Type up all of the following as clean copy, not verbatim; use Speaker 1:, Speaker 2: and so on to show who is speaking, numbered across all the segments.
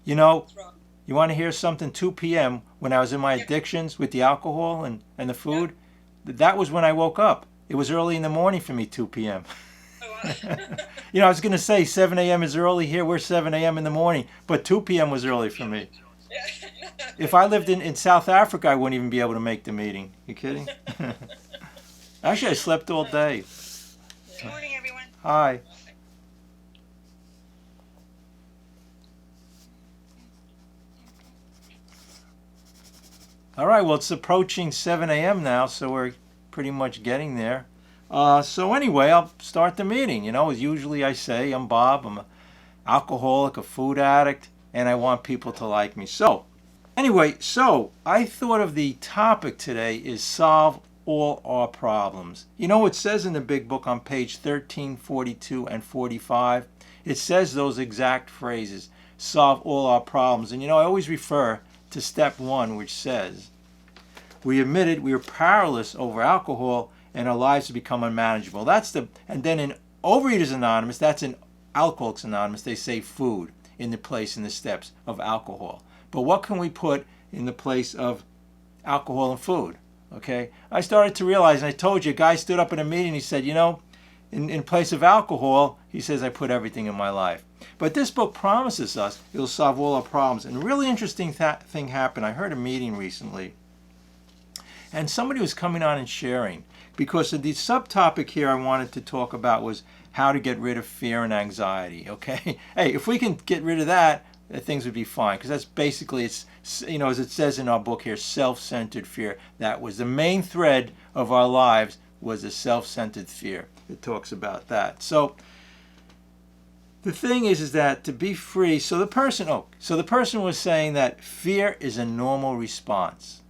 Speaker 1: You know,
Speaker 2: What's wrong?
Speaker 1: you want to hear something? 2 p.m. when I was in my
Speaker 2: Yep.
Speaker 1: addictions with the alcohol and the
Speaker 2: Yeah.
Speaker 1: food, that was when I woke up. It was early in the morning for me, 2 p.m.
Speaker 2: Oh,
Speaker 1: You know, I was going to say 7 a.m. is early here. We're 7 a.m. in the morning, but 2 p.m. was early for me.
Speaker 2: yeah.
Speaker 1: If I lived in South Africa, I wouldn't even be able to make the meeting. You kidding? Actually, I slept all day.
Speaker 2: Good morning, everyone.
Speaker 1: Hi. All right, well, it's approaching 7 a.m. now, so we're pretty much getting there. So anyway, I'll start the meeting. You know, as usually I say, I'm Bob. I'm an alcoholic, a food addict, and I want people to like me. So anyway, so I thought of the topic today is solve all our problems. You know, it says in the big book on page 13, 42, and 45, it says those exact phrases, solve all our problems. And you know, I always refer to step 1, which says, we admitted we were powerless over alcohol and our lives have become unmanageable. And then in Overeaters Anonymous, that's in Alcoholics Anonymous, they say food in the place in the steps of alcohol. But what can we put in the place of alcohol and food? Okay, I started to realize, and I told you, a guy stood up in a meeting, he said, you know, in place of alcohol, he says, I put everything in my life. But this book promises us it'll solve all our problems. And a really interesting thing happened. I heard a meeting recently, and somebody was coming on and sharing, because of the subtopic here I wanted to talk about was how to get rid of fear and anxiety. Okay, hey, if we can get rid of that, things would be fine, because that's basically, it's, you know, as it says in our book here, self-centered fear. That was the main thread of our lives, was a self-centered fear. It talks about that. So the thing is that to be free, so the person was saying that fear is a normal response.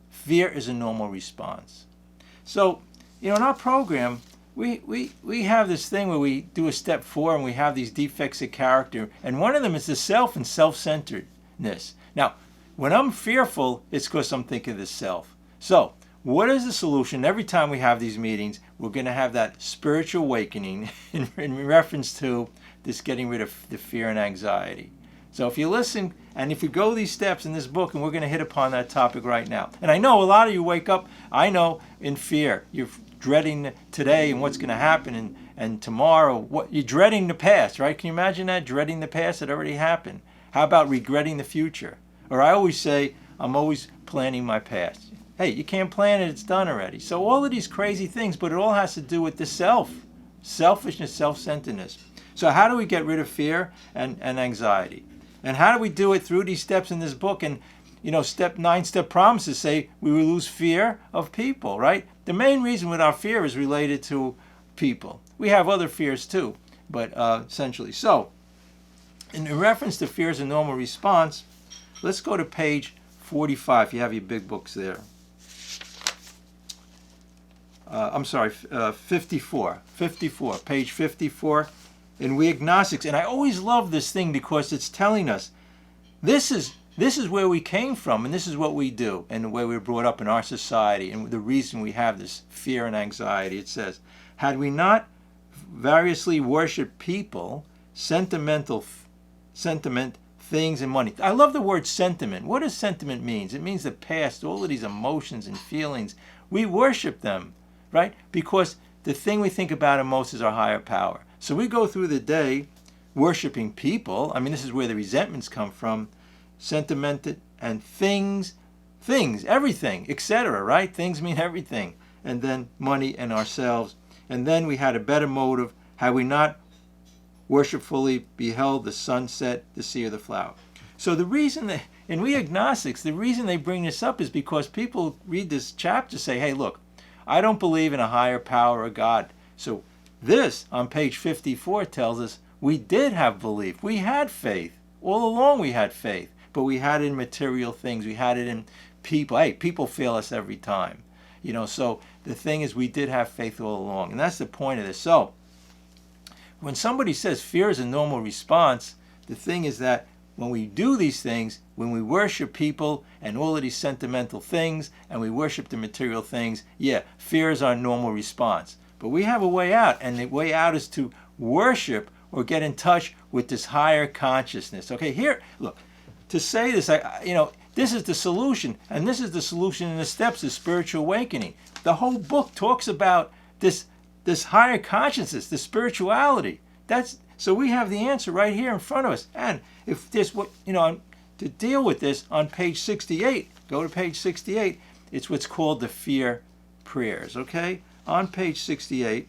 Speaker 1: Fear is a normal response. So, you know, in our program, we have this thing where we do a step 4 and we have these defects of character, and one of them is the self and self-centeredness. Now, when I'm fearful, it's because I'm thinking of the self. So, what is the solution? Every time we have these meetings, we're going to have that spiritual awakening in reference to this getting rid of the fear and anxiety. So if you listen, and if you go these steps in this book, and we're going to hit upon that topic right now. And I know a lot of you wake up, I know, in fear. You're dreading today and what's going to happen and tomorrow. What you're dreading the past, right? Can you imagine that? Dreading the past that already happened. How about regretting the future? Or I always say, I'm always planning my past. Hey, you can't plan it, it's done already. So all of these crazy things, but it all has to do with the self. Selfishness, self-centeredness. So how do we get rid of fear and anxiety? And how do we do it through these steps in this book? And, you know, 9-step promises say we will lose fear of people, right? The main reason with our fear is related to people. We have other fears too, but essentially. So, in reference to fear as a normal response, let's go to page 45 if you have your big books there. 54, page 54. And we agnostics, and I always love this thing because it's telling us this is where we came from, and this is what we do, and the way we were brought up in our society, and the reason we have this fear and anxiety. It says, had we not variously worshipped people, sentiment, things, and money. I love the word sentiment. What does sentiment mean? It means the past, all of these emotions and feelings. We worship them, right? Because the thing we think about most is our higher power. So we go through the day worshiping people. I mean, this is where the resentments come from. Sentimented and things, everything, etc., right? Things mean everything. And then money and ourselves. And then we had a better motive. Had we not worshipfully beheld the sunset, the sea, or the flower. So the reason that, and we agnostics, the reason they bring this up is because people read this chapter say, hey, look, I don't believe in a higher power or God. So this, on page 54, tells us we did have belief. We had faith. All along we had faith. But we had it in material things. We had it in people. Hey, people fail us every time. You know, so the thing is we did have faith all along. And that's the point of this. So when somebody says fear is a normal response, the thing is that when we do these things, when we worship people and all of these sentimental things, and we worship the material things, yeah, fear is our normal response. But we have a way out, and the way out is to worship or get in touch with this higher consciousness. Okay, here, look, to say this, this is the solution, and this is the solution in the steps of spiritual awakening. The whole book talks about this higher consciousness, the spirituality. So we have the answer right here in front of us. And if this, to deal with this on page 68, go to page 68. It's what's called the fear prayers. Okay, on page 68.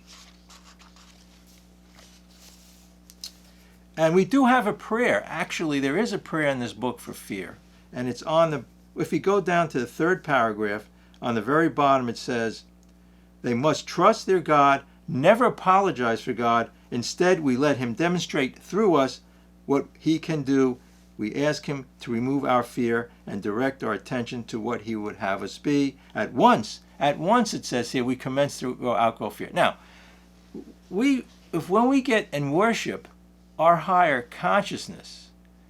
Speaker 1: And we do have a prayer. Actually, there is a prayer in this book for fear. And it's if you go down to the third paragraph, on the very bottom it says, they must trust their God, never apologize for God. Instead, we let him demonstrate through us what he can do. We ask him to remove our fear and direct our attention to what he would have us be. At once it says here, we commence to outgrow fear. Now, when we get and worship our higher consciousness,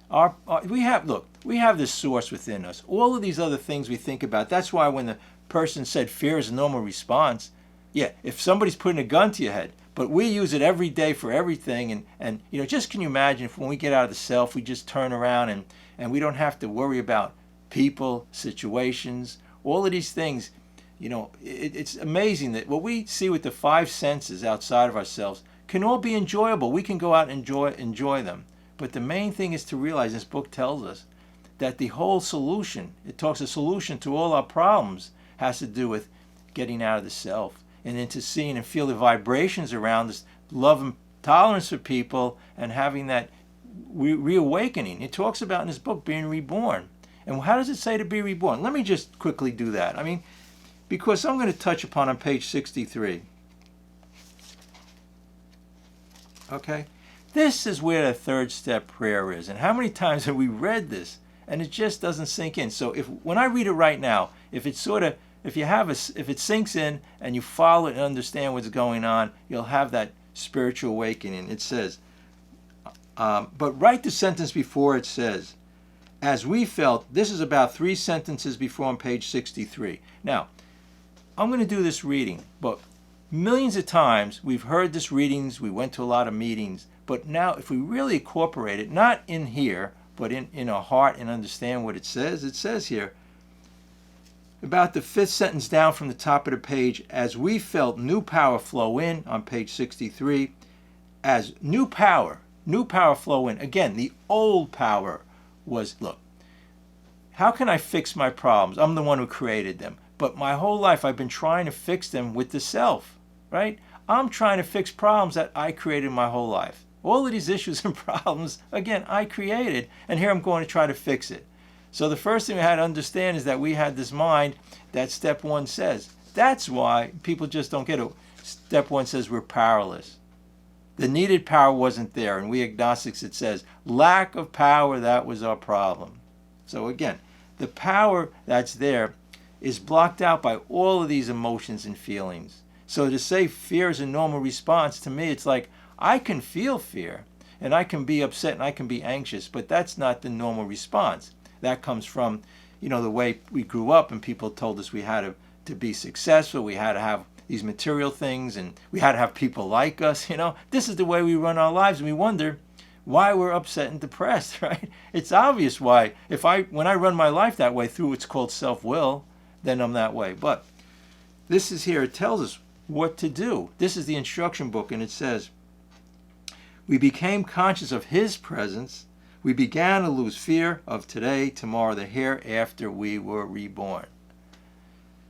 Speaker 1: we have this source within us. All of these other things we think about. That's why when the person said fear is a normal response, if somebody's putting a gun to your head, but we use it every day for everything, and just can you imagine if when we get out of the self, we just turn around and we don't have to worry about people, situations, all of these things. It's amazing that what we see with the five senses outside of ourselves can all be enjoyable. We can go out and enjoy them. But the main thing is to realize, this book tells us, that the whole solution, it talks a solution to all our problems, has to do with getting out of the self and into seeing and feel the vibrations around us, love and tolerance for people, and having that reawakening. It talks about in this book being reborn. And how does it say to be reborn? Let me just quickly do that. Because I'm going to touch upon on page 63. Okay? This is where the third step prayer is. And how many times have we read this and it just doesn't sink in? So when I read it right now, if it sinks in and you follow it and understand what's going on, you'll have that spiritual awakening. It says, but write the sentence before it says, as we felt. This is about 3 sentences before on page 63. Now, I'm going to do this reading, but millions of times we've heard this readings, we went to a lot of meetings, but now if we really incorporate it, not in here, but in our heart and understand what it says here, about the 5th sentence down from the top of the page, as we felt new power flow in on page 63, as new power flow in. Again, the old power was, look, how can I fix my problems? I'm the one who created them. But my whole life I've been trying to fix them with the self, right? I'm trying to fix problems that I created my whole life. All of these issues and problems, again, I created, and here I'm going to try to fix it. So the first thing we had to understand is that we had this mind that step 1 says. That's why people just don't get it. Step 1 says we're powerless. The needed power wasn't there. And we agnostics, it says, lack of power, that was our problem. So again, the power that's there is blocked out by all of these emotions and feelings. So to say fear is a normal response, to me, it's like, I can feel fear, and I can be upset, and I can be anxious, but that's not the normal response. That comes from, the way we grew up, and people told us we had to be successful, we had to have these material things, and we had to have people like us, This is the way we run our lives, and we wonder why we're upset and depressed, right? It's obvious why. When I run my life that way through what's called self-will, then I'm that way. But this is here, it tells us what to do. This is the instruction book, and it says, we became conscious of his presence. We began to lose fear of today, tomorrow, the hereafter we were reborn.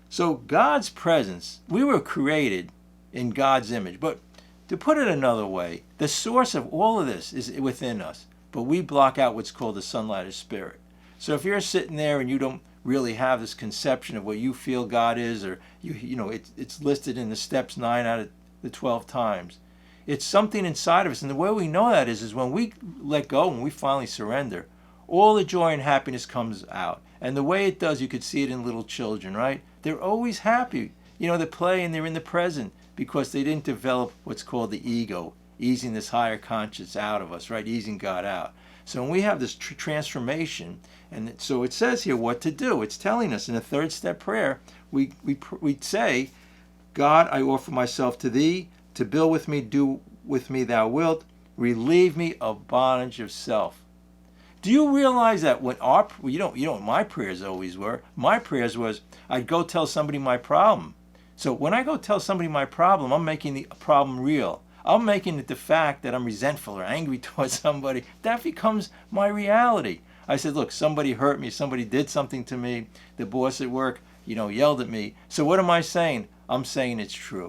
Speaker 1: So God's presence, we were created in God's image. But to put it another way, the source of all of this is within us. But we block out what's called the sunlight of spirit. So if you're sitting there and you don't really have this conception of what you feel God is, or it's listed in the steps 9 out of the 12 times. It's something inside of us, and the way we know that is when we let go, when we finally surrender, all the joy and happiness comes out. And the way it does, you could see it in little children, right? They're always happy. They play and they're in the present because they didn't develop what's called the ego, easing this higher conscience out of us, right? Easing God out. So when we have this transformation, and so it says here what to do. It's telling us in the 3rd step prayer, we say, God, I offer myself to thee, to build with me, do with me thou wilt, relieve me of bondage of self. Do you realize that when you know what my prayers always were? My prayers was I'd go tell somebody my problem. So when I go tell somebody my problem, I'm making the problem real. I'm making it the fact that I'm resentful or angry towards somebody. That becomes my reality. I said, look, somebody hurt me, somebody did something to me, the boss at work, yelled at me. So what am I saying? I'm saying it's true.